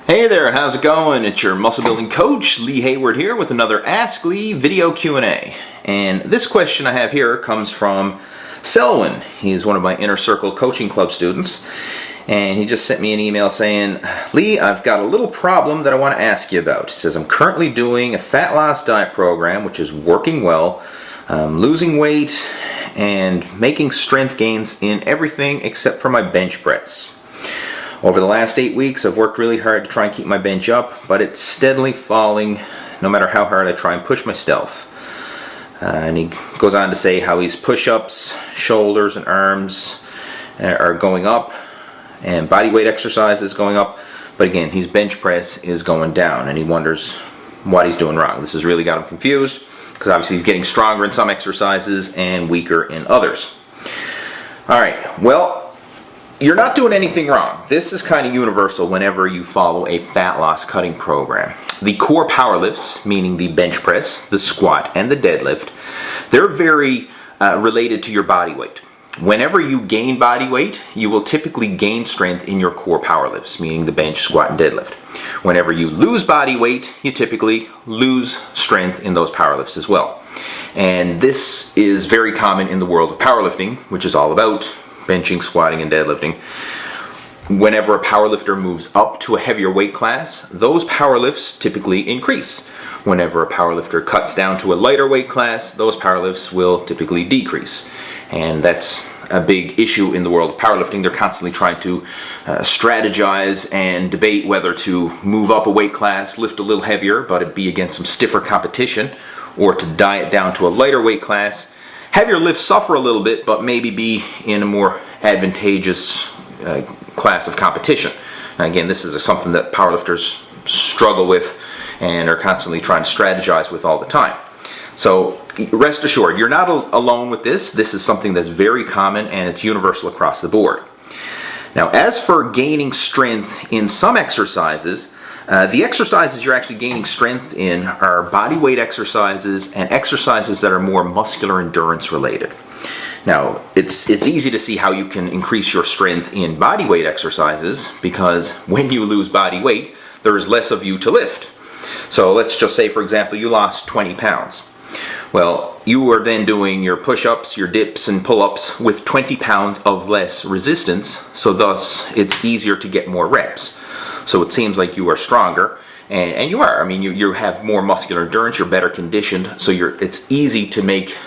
Hey there, how's it going? It's your muscle building coach, Lee Hayward here with another Ask Lee video Q&A. And this question I have here comes from Selwyn. He's one of my Inner Circle Coaching Club students. And he just sent me an email saying, Lee, I've got a little problem that I want to ask you about. He says, I'm currently doing a fat loss diet program, which is working well, losing weight, and making strength gains in everything except for my bench press. Over the last 8 weeks, I've worked really hard to try and keep my bench up, but it's steadily falling no matter how hard I try and push myself. And he goes on to say how his push-ups, shoulders, and arms are going up, and body weight exercise is going up, but again, his bench press is going down, and he wonders what he's doing wrong. This has really got him confused, because obviously he's getting stronger in some exercises and weaker in others. Alright, well, you're not doing anything wrong. This is kind of universal whenever you follow a fat loss cutting program. The core power lifts, meaning the bench press, the squat, and the deadlift, they're very related to your body weight. Whenever you gain body weight, you will typically gain strength in your core power lifts, meaning the bench, squat, and deadlift. Whenever you lose body weight, you typically lose strength in those power lifts as well. And this is very common in the world of powerlifting, which is all about benching, squatting, and deadlifting. Whenever a powerlifter moves up to a heavier weight class, those power lifts typically increase. Whenever a powerlifter cuts down to a lighter weight class, those power lifts will typically decrease. And that's a big issue in the world of powerlifting. They're constantly trying to strategize and debate whether to move up a weight class, lift a little heavier, but it be against some stiffer competition, or to diet down to a lighter weight class. Heavier lifts suffer a little bit, but maybe be in a more advantageous class of competition. And again, this is something that powerlifters struggle with and are constantly trying to strategize with all the time. So rest assured, you're not alone with this. This is something that's very common and it's universal across the board. Now, as for gaining strength in some exercises, the exercises you're actually gaining strength in are body weight exercises and exercises that are more muscular endurance related. Now, it's easy to see how you can increase your strength in body weight exercises because when you lose body weight, there's less of you to lift. So let's just say, for example, you lost 20 pounds. Well, you are then doing your push-ups, your dips, and pull-ups with 20 pounds of less resistance, so thus it's easier to get more reps. So it seems like you are stronger, and you are. I mean, you have more muscular endurance, you're better conditioned, so it's easy to make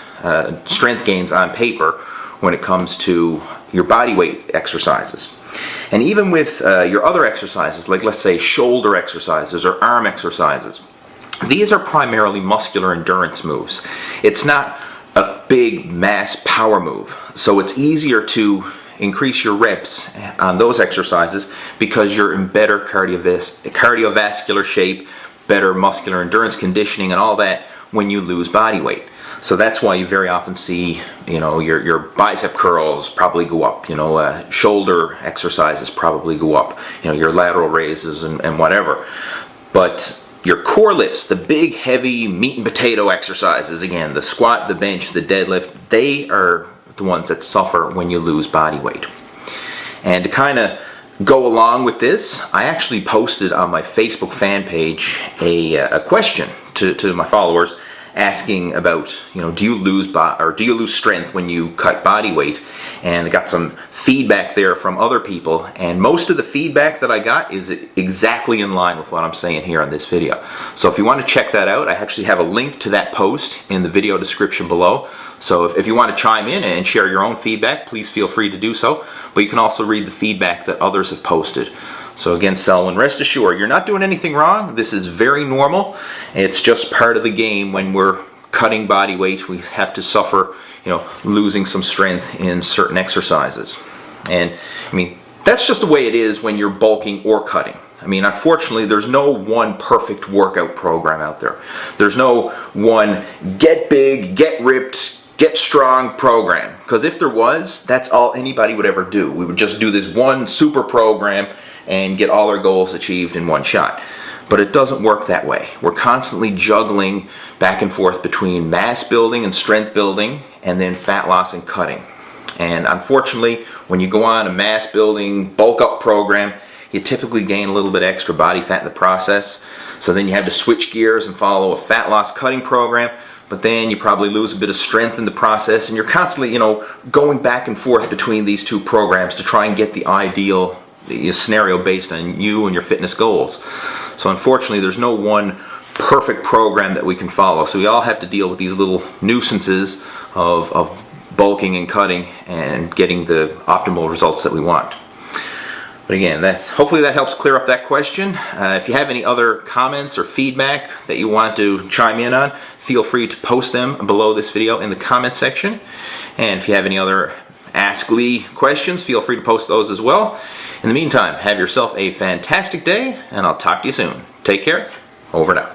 strength gains on paper when it comes to your body weight exercises. And even with your other exercises, like let's say shoulder exercises or arm exercises, these are primarily muscular endurance moves. It's not a big mass power move, so it's easier to increase your reps on those exercises because you're in better cardiovascular shape, better muscular endurance conditioning and all that when you lose body weight. So that's why you very often see, your bicep curls probably go up, shoulder exercises probably go up, your lateral raises and whatever. But your core lifts, the big heavy meat and potato exercises, again, the squat, the bench, the deadlift, they are the ones that suffer when you lose body weight. And to kind of go along with this, I actually posted on my Facebook fan page a question to my followers asking about, do you lose strength when you cut body weight? And I got some feedback there from other people, and most of the feedback that I got is exactly in line with what I'm saying here on this video. So if you want to check that out, I actually have a link to that post in the video description below. So if you want to chime in and share your own feedback, please feel free to do so. But you can also read the feedback that others have posted. So again, Selwyn, rest assured, you're not doing anything wrong. This is very normal. It's just part of the game. When we're cutting body weight, we have to suffer, losing some strength in certain exercises. And I mean, that's just the way it is when you're bulking or cutting. I mean, unfortunately, there's no one perfect workout program out there. There's no one get big, get ripped, get strong program. Because if there was, that's all anybody would ever do. We would just do this one super program and get all our goals achieved in one shot. But it doesn't work that way. We're constantly juggling back and forth between mass building and strength building, and then fat loss and cutting. And unfortunately, when you go on a mass building bulk up program, you typically gain a little bit extra body fat in the process. So then you have to switch gears and follow a fat loss cutting program, but then you probably lose a bit of strength in the process, and you're constantly, going back and forth between these two programs to try and get the ideal scenario based on you and your fitness goals. So unfortunately, there's no one perfect program that we can follow. So we all have to deal with these little nuisances of bulking and cutting and getting the optimal results that we want. But again, hopefully that helps clear up that question. If you have any other comments or feedback that you want to chime in on, feel free to post them below this video in the comment section. And if you have any other Ask Lee questions, feel free to post those as well. In the meantime, have yourself a fantastic day, and I'll talk to you soon. Take care. Over and out.